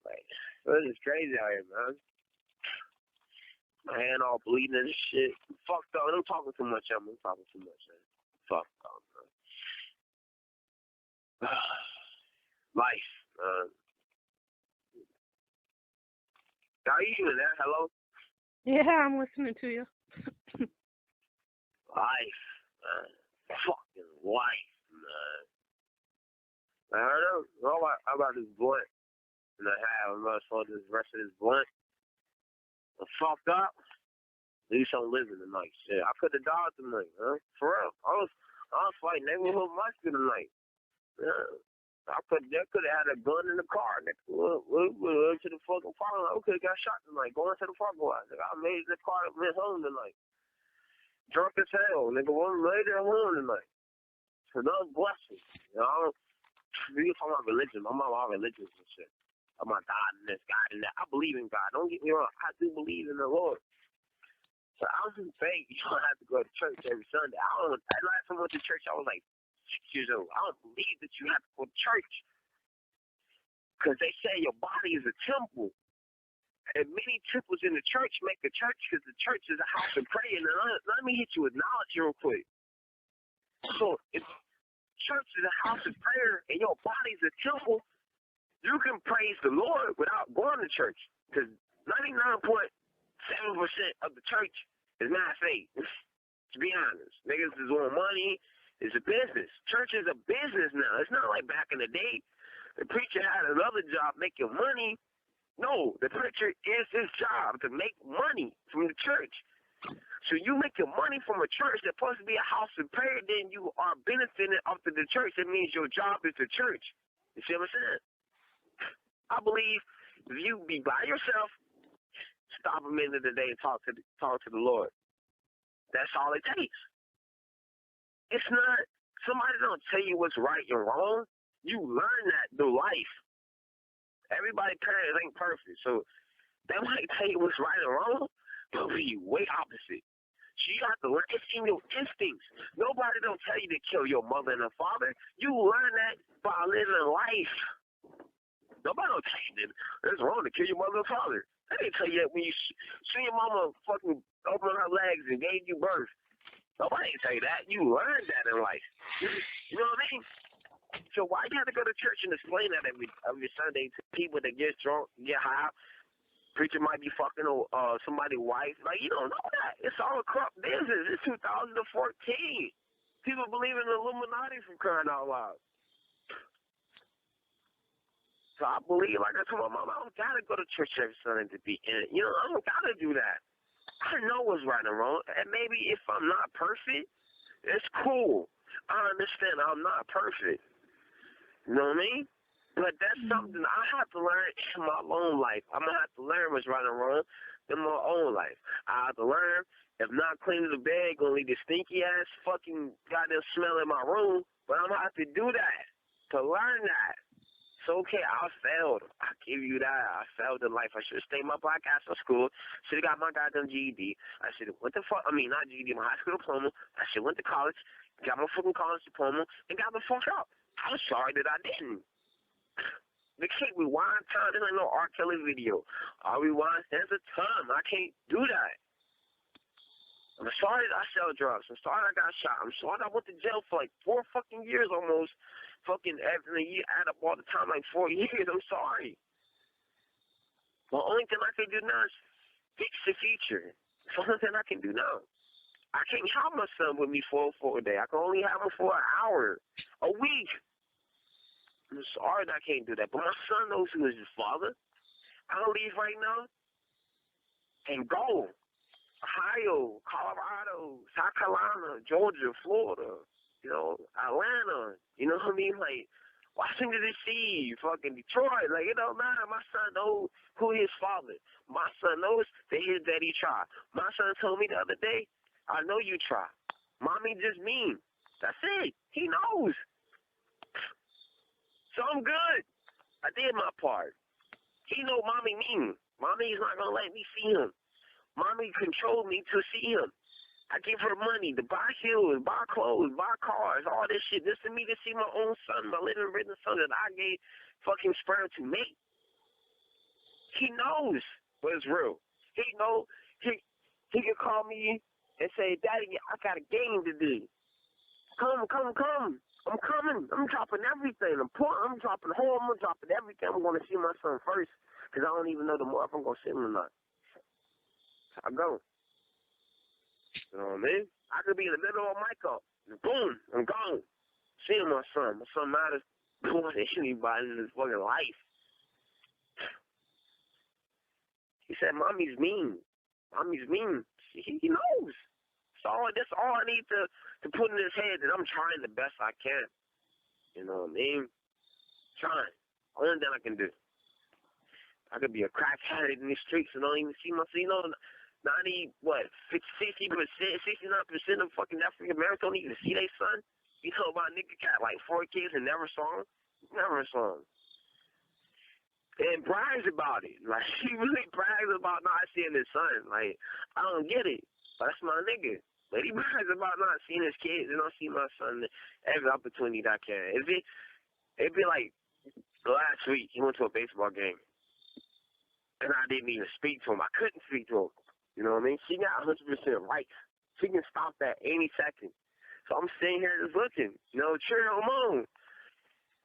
Speaker 1: Like, this is crazy out here, man. My hand all bleeding and shit. Fucked up. I'm talking too much, man. I'm talking too much, man. Fucked up, man. Life, man. Are you even there? Hello?
Speaker 2: Yeah, I'm listening to you.
Speaker 1: Life, man. Fucking life, man. I heard him. How about this blunt? And I have, I'm going to smoke this rest of this blunt. I'm fucked up. At least I'm living tonight. Shit, I could have died tonight, huh? For real. I was fighting neighborhood muscle tonight. Yeah. I could have had a gun in the car. We went to the fucking parking lot. I could have got shot tonight. Going to the parking lot. I made the car and went home tonight. Drunk as hell. Nigga, one later home tonight. It's another blessing. You know, you talking about religion. I'm about religion and shit. I'm about God and this, God and that. I believe in God. Don't get me wrong. I do believe in the Lord. So I was saying you don't have to go to church every Sunday. Last time I went to church, I was like 6 years old. I don't believe that you have to go to church. Because they say your body is a temple. And many temples in the church make a church because the church is a house of prayer. And let me hit you with knowledge real quick. So if church is a house of prayer and your body is a temple, you can praise the Lord without going to church. Because 99.7% of the church is not faith. To be honest, niggas is on money. It's a business. Church is a business now. It's not like back in the day. The preacher had another job making money. No, the preacher is his job to make money from the church. So you making money from a church that's supposed to be a house of prayer, then you are benefiting off of the church. That means your job is the church. You see what I'm saying? I believe if you be by yourself, stop a minute a day and talk to the Lord. That's all it takes. It's not, somebody don't tell you what's right and wrong. You learn that through life. Everybody's parents ain't perfect, so they might tell you what's right and wrong, but be way opposite. So you have to learn, it's in your instincts. Nobody don't tell you to kill your mother and her father. You learn that by living life. Nobody don't tell you that it's wrong to kill your mother and father. They didn't tell you that when you see your mama fucking open her legs and gave you birth. Nobody didn't tell you that. You learned that in life. You know what I mean? So why you have to go to church and explain that every Sunday to people that get drunk, get high? Preacher might be fucking somebody's wife. Like, you don't know that. It's all a corrupt business. It's 2014. People believe in the Illuminati from crying out loud. So I believe, like I told my mom, I don't gotta go to church every Sunday to be in it. You know, I don't gotta do that. I know what's right and wrong, and maybe if I'm not perfect, it's cool. I understand I'm not perfect. You know what I mean? But that's something I have to learn in my own life. I'm going to have to learn what's right and wrong in my own life. I have to learn, if not cleaning the bed, going to leave this stinky-ass fucking goddamn smell in my room, but I'm going to have to do that to learn that. It's okay, I failed. I give you that. I failed in life. I should have stayed my black ass in school. Should have got my goddamn GED. I should have went to not GED, my high school diploma. I should have went to college, got my fucking college diploma, and got the fuck out. I'm sorry that I didn't. They can't rewind time. There's no R. Kelly video. I rewind. There's a time. I can't do that. I'm sorry that I sell drugs. I'm sorry I got shot. I'm sorry that I went to jail for like 4 fucking years almost. Fucking every year, add up all the time, like 4 years. I'm sorry. The only thing I can do now is fix the future. It's the only thing I can do now. I can't have my son with me for a day. I can only have him for an hour, a week. I'm sorry that I can't do that. But my son knows who is his father. I'll leave right now and go. Ohio, Colorado, South Carolina, Georgia, Florida, Atlanta, you know what I mean? Like, Washington, D.C., fucking Detroit. Like, it don't matter. My son knows who his father. My son knows that his daddy tried. My son told me the other day, I know you try. Mommy just mean. That's it. He knows. So I'm good. I did my part. He know mommy mean. Mommy's not going to let me see him. Mommy controlled me to see him. I give her money to buy shoes, buy clothes, buy cars, all this shit. Just for me to see my own son, my living, written son that I gave fucking sperm to me. He knows what's real. He know he can call me and say, Daddy, I got a game to do. Come. I'm coming. I'm dropping everything. I'm dropping home. I'm dropping everything. I'm going to see my son first because I don't even know tomorrow if I'm going to see him or not. So I go. You know what I mean? I could be in the middle of my mic up. Boom, I'm gone. Seeing my son. My son matters more than anybody in his fucking life. He said, Mommy's mean. Mommy's mean. He knows. That's all I need to put in his head that I'm trying the best I can. You know what I mean? Trying. Only thing I can do. I could be a crack addict in the streets and don't even see my son. 69% of fucking African Americans don't even see their son. You know about a nigga got like 4 kids and never saw him? Never saw him. And brags about it. Like, he really brags about not seeing his son. Like, I don't get it. But that's my nigga. But he brags about not seeing his kids and don't see my son every opportunity that I can. It'd be like last week, he went to a baseball game. And I didn't even speak to him. I couldn't speak to him. You know what I mean? She got 100% right. She can stop that any second. So I'm sitting here just looking, cheering him on.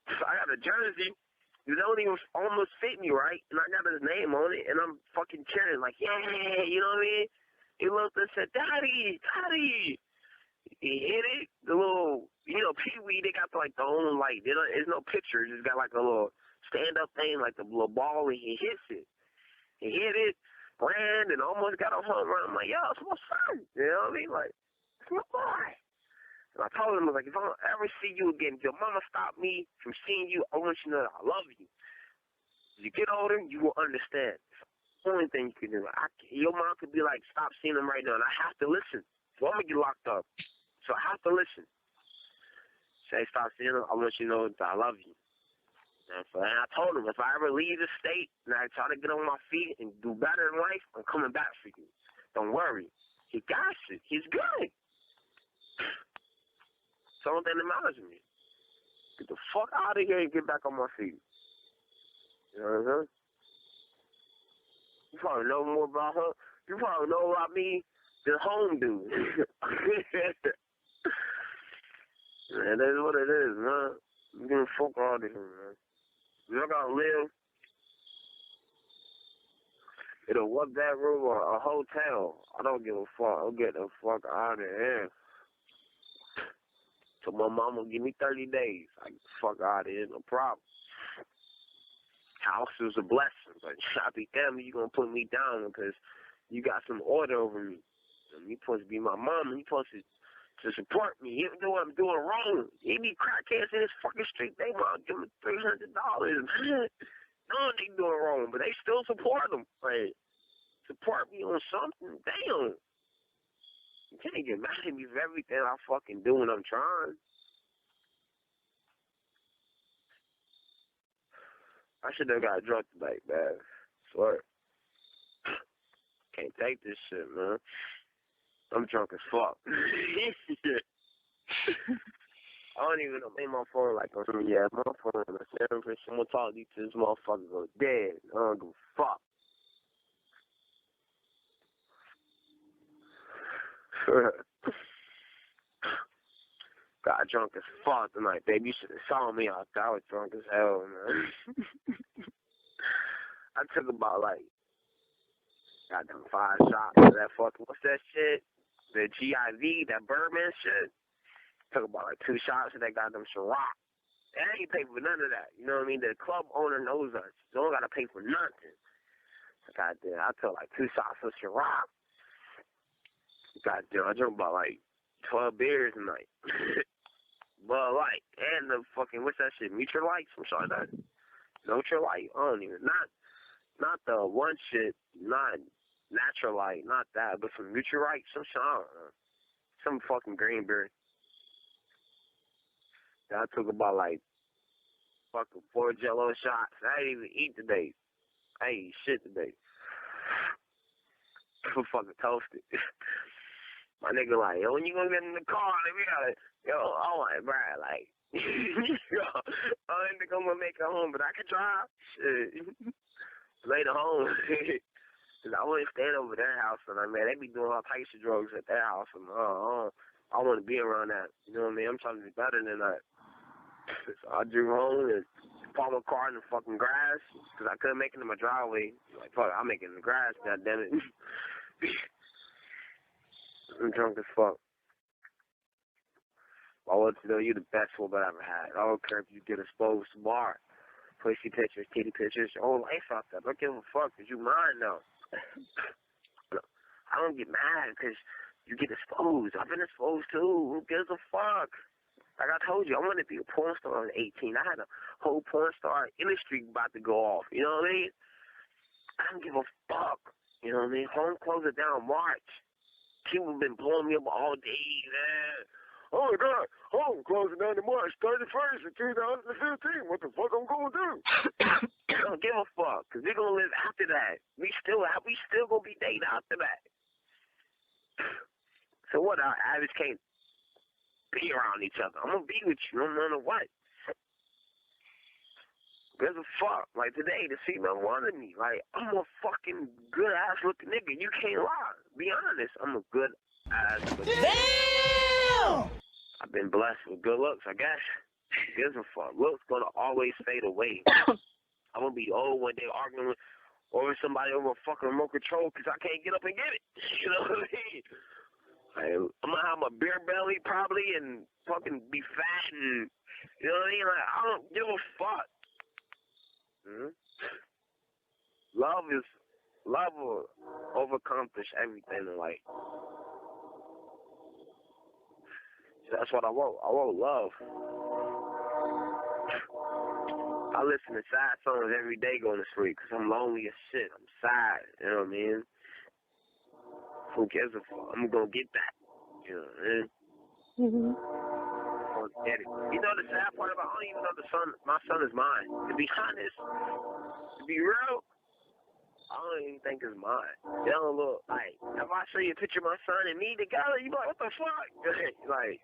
Speaker 1: So I got a jersey. It don't even almost fit me right. And I got his name on it. And I'm fucking cheering like, yeah, you know what I mean? He looked and said, Daddy. He hit it, the little, Pee-wee, they got like the own, like, there's no picture. It's got like a little stand-up thing, like the little ball, and he hits it. He hit it, ran, and almost got a home run. I'm like, yo, it's my son. You know what I mean? Like, it's my boy. And I told him, I was like, if I don't ever see you again, if your mama stopped me from seeing you, I want you to know that I love you. As you get older, you will understand. It's the only thing you can do. Your mom could be like, stop seeing him right now, and I have to listen. So I'm going to get locked up. So I have to listen. Say, stop seeing him, I want you to know that I love you. And I told him, if I ever leave the state and I try to get on my feet and do better in life, I'm coming back for you. Don't worry. He got it. He's good. It's the only thing that matters to me. Get the fuck out of here and get back on my feet. You know what I'm saying? You probably know more about her. You probably know about me than home dude. Man, that's what it is, man. I'm getting fuck out of here, man. If I gotta live in a one-bedroom or a hotel, I don't give a fuck. I'll get the fuck out of here. So my mama give me 30 days. I get the fuck out of here, no problem. House is a blessing, but I be damn you gonna put me down because you got some order over me. And you supposed to be my mom, and you supposed to support me, even though I'm doing wrong. He be crackheads in this fucking street. They want to give me $300. No, they doing wrong, but they still support them. Like, support me on something. Damn. You can't get mad at me for everything I fucking do when I'm trying. I should have got drunk tonight, man. Swear. Can't take this shit, man. I'm drunk as fuck. I don't even know. Maybe my phone like, yeah, my phone. If someone talk to you to this motherfucker go dead. I don't give a fuck. Got drunk as fuck tonight, baby. You should have saw me out there. I was drunk as hell, man. I took about like, goddamn 5 shots of that fucking, what's that shit? The GIV, that Birdman shit. Took about like 2 shots of that goddamn Ciroc. I ain't pay for none of that. You know what I mean? The club owner knows us. You don't gotta pay for nothing. Goddamn, I took like 2 shots of Ciroc. Goddamn, I drank about like 12 beers tonight. Bud Light and the fucking, what's that shit? Mutralite, some shit like that. Nutralite, I don't even, not the one shit, not Natural Light, not that, but some Mutralite, some shit, I don't know. Some fucking green beer. I took about like fucking 4 Jello shots. I didn't even eat today. I ain't eat shit today. I'm fucking toasted. My nigga like, yo, when you gonna get in the car? Like, we gotta, I'm like, bro, like, yo, I don't think I'm gonna make it home, but I can drive. Shit. Later home. Cause I wouldn't stand over their house, and man, they be doing all types of drugs at their house, and I want to be around that. You know what I mean? I'm trying to be better than that. So I drove home and parked my car in the fucking grass, cause I couldn't make it in my driveway. Like, fuck, I'll make it in the grass, goddammit. I'm drunk as fuck. I want to know you're the best one I ever had. I don't care if you get exposed tomorrow. Pussy pictures, titty pictures, your whole life out there. I don't give a fuck, because you mine now. I don't get mad because you get exposed. I've been exposed too. Who gives a fuck? Like I told you, I wanted to be a porn star at 18. I had a whole porn star industry about to go off. You know what I mean? I don't give a fuck. You know what I mean? Home closes down March. People have been blowing me up all day, man. Oh my God, home closing down to March 31st of 2015. What the fuck I'm gonna do? I don't give a fuck, cause we're gonna live after that. We still gonna be dating after that. So what? Our average can't be around each other. I'm gonna be with you no matter what. Gives a fuck. Like today, the female wanted me. Like, I'm a fucking good ass looking nigga. You can't lie. Be honest. I'm a good ass looking nigga. Damn! I've been blessed with good looks, I guess. Gives a fuck. Looks gonna always fade away. I'm gonna be old one day arguing over somebody over a fucking remote control because I can't get up and get it. You know what I mean? Like, I'm gonna have a beer belly probably and fucking be fat and, you know what I mean? Like, I don't give a fuck. Mm-hmm. Love will accomplish everything in life. So that's what I want. I want love. I listen to sad songs every day going to sleep because I'm lonely as shit. I'm sad. You know what I mean? Who gives a fuck? I'm going to get that. You know what I mean?
Speaker 2: Mm-hmm.
Speaker 1: I'm going to get it. You know the sad part about, I don't even know my son is mine. To be honest, to be real, I don't even think it's mine. It don't look like, if I show you a picture of my son and me together, you be like, what the fuck? Like,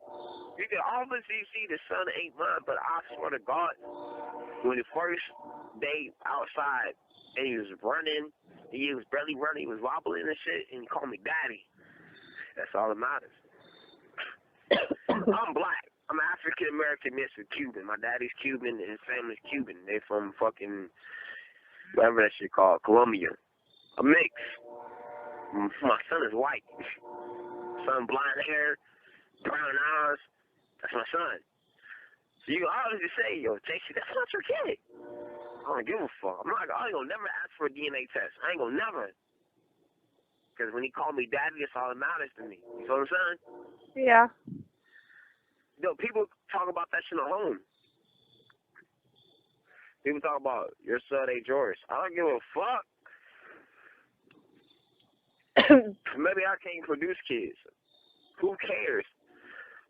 Speaker 1: you can obviously see the son ain't mine, but I swear to God, when the first day outside and he was running, he was barely running, he was wobbling and shit, and he called me daddy. That's all that matters. I'm black. I'm African American mixed with Cuban. My daddy's Cuban and his family's Cuban. They're from fucking whatever that shit called, Colombia. A mix. My son is white. Son blonde hair, brown eyes. That's my son. So you always say, yo, JC, that's not your kid. I don't give a fuck. I ain't gonna never ask for a DNA test. I ain't gonna never. Because when he called me daddy, that's all that matters to me. You know what I'm saying?
Speaker 2: Yeah.
Speaker 1: Yo, people talk about that shit at home. People talk about your son ain't yours. I don't give a fuck. Maybe I can't produce kids. Who cares?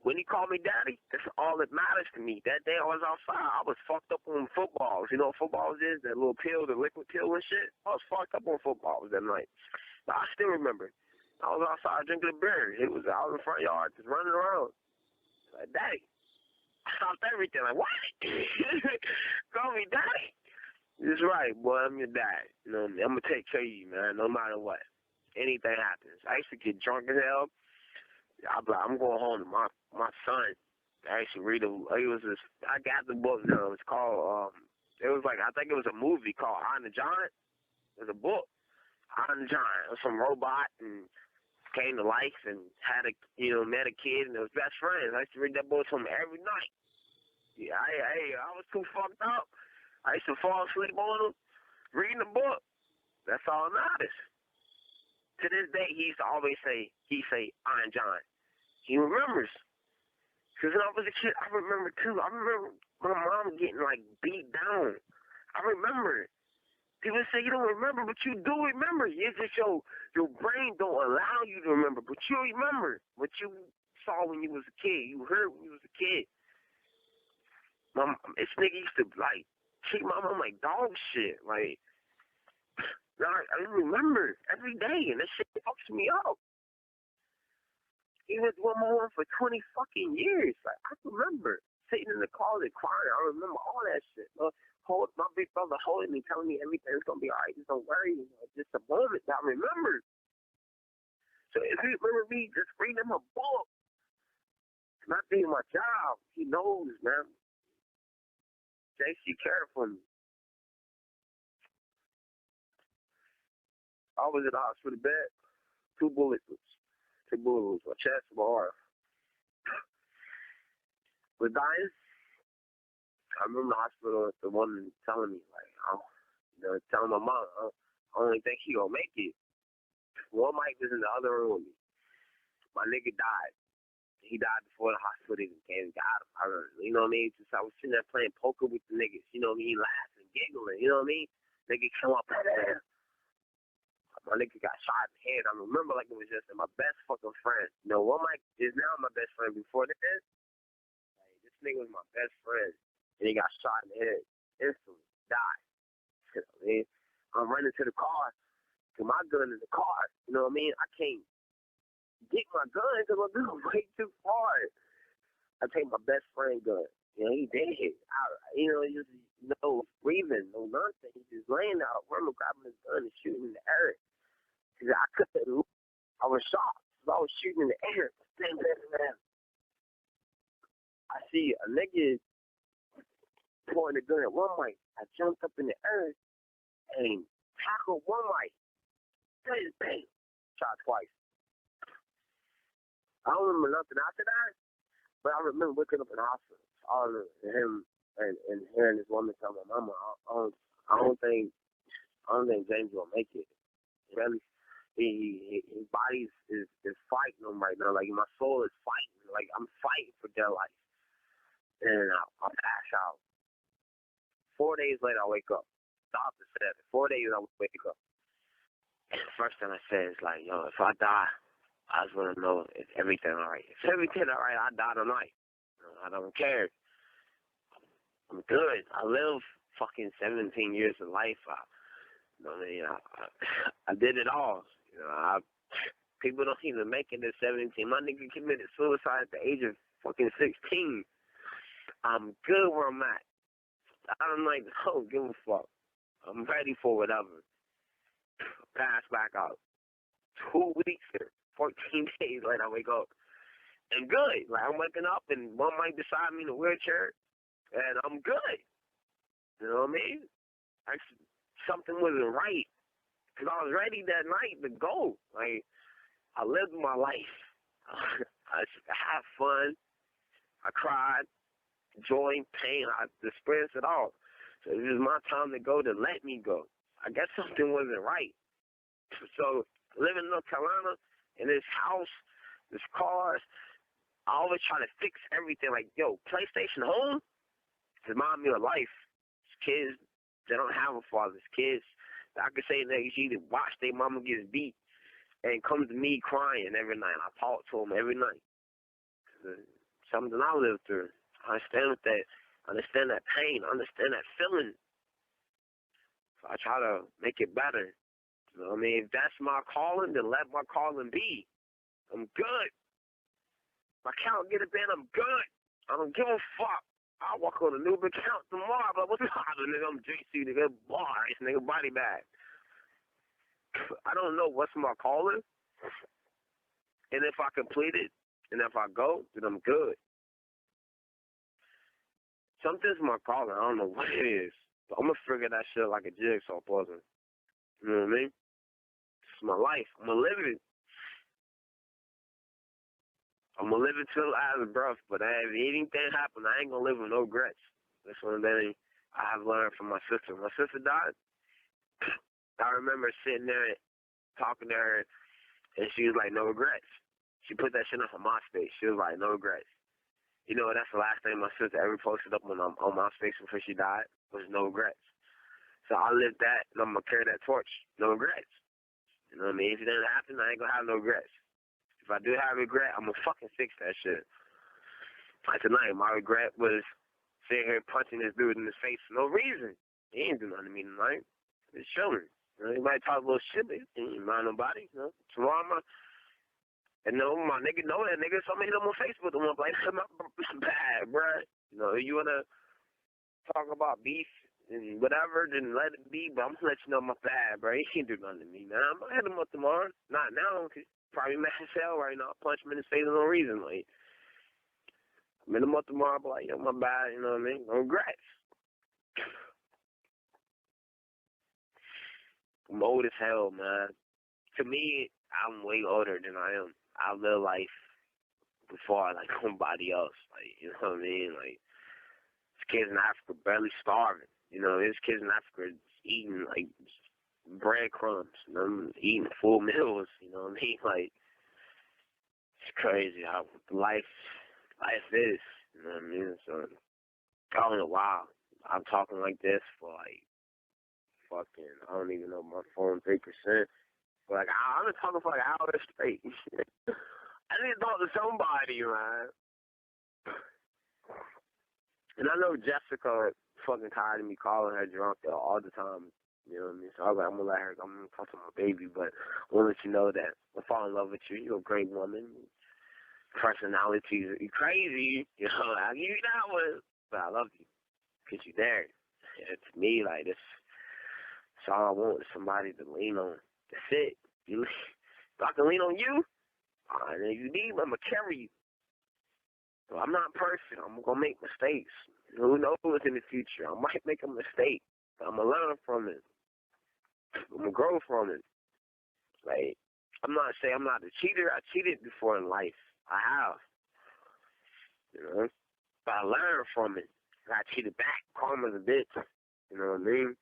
Speaker 1: When he called me daddy, that's all that matters to me. That day I was outside, I was fucked up on footballs. You know what footballs is? That little pill, the liquid pill and shit. I was fucked up on footballs that night. But I still remember. I was outside drinking a beer. It was out in the front yard, just running around. Like, daddy. I stopped everything. Like, what? Call me daddy? That's right, boy. I'm your dad. You know, I'm going to take care of you, man, no matter what. Anything happens. I used to get drunk as hell. I'd be like, I'm going home to my son. I used to read I got the book now. It's called, it was like, I think it was a movie called I and the Giant. It was a book. I and the Giant. It was some robot and came to life and met a kid and it was best friends. I used to read that book to him every night. Yeah, I was too fucked up. I used to fall asleep on him, reading the book. That's all that matters. To this day, he used to always say, Iron John. He remembers. Because when I was a kid, I remember too. I remember my mom getting, like, beat down. I remember. People say you don't remember, but you do remember. It's just your brain don't allow you to remember, but you remember what you saw when you was a kid. You heard when you was a kid. This nigga used to, like, treat my mom like dog shit. Like, I remember every day, and that shit fucks me up. He was with my mom for 20 fucking years. Like, I remember sitting in the car and crying. I remember all that shit. My big brother holding me, telling me everything's going to be all right. Just don't worry. Just a moment that I remember. So if you remember me just reading him a book, not doing my job, he knows, man. JC cared for me. I was in the hospital bed, 2 bullets. My chest, my heart. Was dying. I remember the hospital, the woman telling me, like, telling my mom, I don't think she gonna make it. One mic was in the other room with me. My nigga died. He died before the hospital even came and got him. You know what I mean? Just I was sitting there playing poker with the niggas. You know what I mean? Laughing, giggling. You know what I mean? Nigga come up there. My nigga got shot in the head. I remember like it was just my best fucking friend. You know, one mic is now my best friend. Before this, like, this nigga was my best friend. And he got shot in the head. Instantly. Died. You know what I mean? I'm running to the car. To my gun in the car. You know what I mean? I can't get my gun because my gun was way too far. I take my best friend gun. You know, he dead. Just no breathing, no nothing. He just laying out. I'm grabbing his gun and shooting in the air. Cause I couldn't move. I was shocked. I was shooting in the air. I see a nigga pointing a gun at one mic. I jumped up in the air and tackled one mic. Bang, bang. Shot twice. I don't remember nothing after that, but I remember waking up in the hospital, all of him and hearing this woman tell my mama, I don't think James will make it. Really, his body is fighting him right now. Like my soul is fighting. Like I'm fighting for their life, and I pass out. 4 days later, I wake up. Doctor said it. 4 days, I wake up. And the first thing I said is like, yo, if I die, I just want to know if everything all right. If everything all right, I die tonight. I don't care. I'm good. I live fucking 17 years of life. I did it all. People don't even make it at 17. My nigga committed suicide at the age of fucking 16. I'm good where I'm at. I'm like, don't give a fuck. I'm ready for whatever. Pass back out. 2 weeks or 14 days later, I wake up. And good. Like, I'm waking up and one might beside me in a wheelchair, and I'm good. You know what I mean? Something wasn't right. Because I was ready that night to go. Like, I lived my life. I had fun. I cried. Joy, pain, I experienced it all. So it was my time to go, to let me go. I guess something wasn't right. So living in North Carolina, in this house, this cars, I always try to fix everything. Like, yo, PlayStation home remind me of life. Kids, they don't have a father. Kids, I could say that you either watch their mama get beat and come to me crying every night. I talk to them every night. Something I lived through. I understand that. I understand that pain. I understand that feeling. So I try to make it better. You know what I mean? If that's my calling, then let my calling be. I'm good. If I can't get it in, I'm good. I don't give a fuck. I'll walk on a new account tomorrow. But what's the matter, nigga? I'm JC, nigga. Bars, nigga. Body bag. I don't know what's my calling. And if I complete it, and if I go, then I'm good. Something's my calling. I don't know what it is. But I'm going to figure that shit like a jigsaw puzzle. You know what I mean? It's my life. I'm going to live it. I'm going to live it till I have a breath. But if anything happens, I ain't going to live with no regrets. That's one thing I have learned from my sister. My sister died. I remember sitting there talking to her, and she was like, no regrets. She put that shit on her MySpace. She was like, no regrets. You know, that's the last thing my sister ever posted up on MySpace before she died, was no regrets. So I lived that, and I'm going to carry that torch. No regrets. You know what I mean? If it doesn't happen, I ain't going to have no regrets. If I do have regret, I'm going to fucking fix that shit. Like tonight, my regret was sitting here punching this dude in his face for no reason. He ain't do nothing to me tonight. It's chilling. You know, anybody talk a little shit, he ain't mind nobody. You know? Tomorrow, and no, my nigga know that nigga. So I'm hit him on Facebook and I'm like, my bad, bruh. You know, you wanna talk about beef and whatever, then let it be. But I'm gonna let you know my bad, bro. He can't do nothing to me, man. I'm gonna hit him up tomorrow. Not now, cause probably mad as hell right now. Punch him in his face for no reason. Like, I'm hit him up tomorrow, but like, yo, my bad. You know what I mean? No regrets. I'm old as hell, man. To me, I'm way older than I am. I live life before like somebody else. Like, you know what I mean? Like, there's kids in Africa barely starving. You know, there's kids in Africa eating like breadcrumbs, you know, eating full meals. You know what I mean? Like, it's crazy how life is. You know what I mean? So, I don't know why I'm talking like this for like fucking, I don't even know my phone 3%. Like, I've been talking for like an hour straight. I need to talk to somebody, man. And I know Jessica fucking tired of me calling her drunk all the time. You know what I mean? So I was like, I'm going to let her, I'm going to talk to my baby. But I want to let you know that I fall in love with you. You're a great woman. Personality, you're crazy. You know, I'll give you that one. But I love you because you're there. And to me, like, that's all I want is somebody to lean on. That's it. If I can lean on you, and if you need, I'm going to carry you. So I'm not perfect. I'm going to make mistakes. Who knows in the future? I might make a mistake. But I'm going to learn from it. I'm going to grow from it. Like, I'm not saying I'm not a cheater. I cheated before in life. I have. You know, but I learned from it. I cheated back, calm as a bitch. You know what I mean?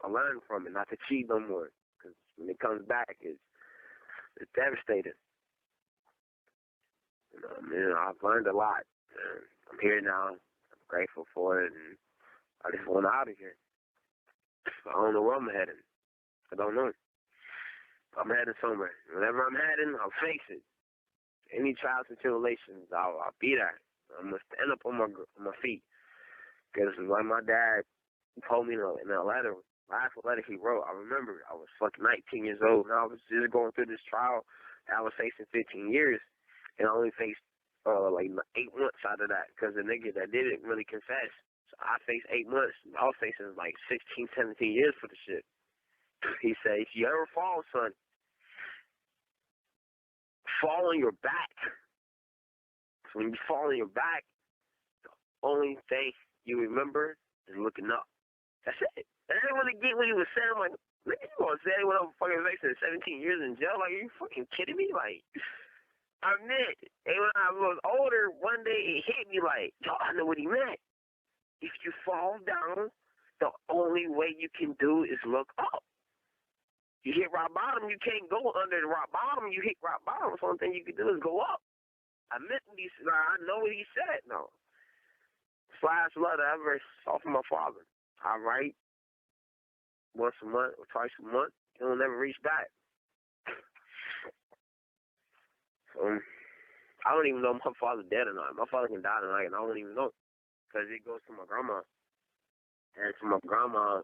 Speaker 1: I learned from it not to cheat no more. Because when it comes back, it's devastating. You know what I mean? I've learned a lot. And I'm here now. I'm grateful for it. And I just want out of here. I don't know where I'm heading. I don't know. I'm heading somewhere. Whenever I'm heading, I'll face it. Any trials and tribulations, I'll be there. I'm going to stand up on my feet. Because like my dad told me in a letter, last letter he wrote, I remember I was fucking 19 years old, and I was just going through this trial. I was facing 15 years, and I only faced like 8 months out of that, because the nigga that did it really confessed. So I faced 8 months. I was facing like 16, 17 years for the shit. He said, if you ever fall, son, fall on your back. So when you fall on your back, the only thing you remember is looking up. That's it. I didn't really get what he was saying. I'm like, man, you gonna say what I'm fucking facing 17 years in jail? Like, are you fucking kidding me? Like, I meant, and when I was older, one day it hit me like, yo, I know what he meant. If you fall down, the only way you can do is look up. You hit rock bottom, you can't go under the rock bottom. You hit rock bottom, the only thing you can do is go up. I meant what he said. I know what he said. No. Last letter I ever saw from my father. I write once a month or twice a month. He'll never reach back. I don't even know if my father's dead or not. My father can die tonight, and I don't even know. Because it goes to my grandma. And to my grandma,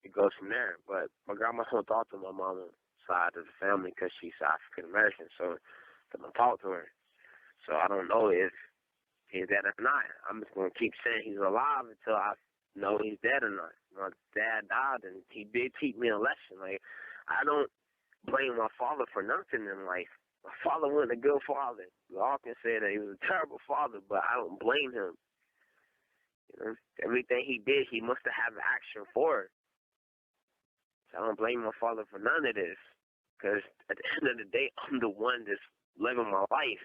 Speaker 1: it goes from there. But my grandma don't talk to my mama's side of the family because she's African American, so I don't talk to her. So I don't know if he's dead or not. I'm just going to keep saying he's alive until I know he's dead or not. My dad died, and he did teach me a lesson. Like, I don't blame my father for nothing in life. My father wasn't a good father. We all can say that he was a terrible father, but I don't blame him. You know, everything he did, he must have had action for it. So I don't blame my father for none of this. Because at the end of the day, I'm the one that's living my life.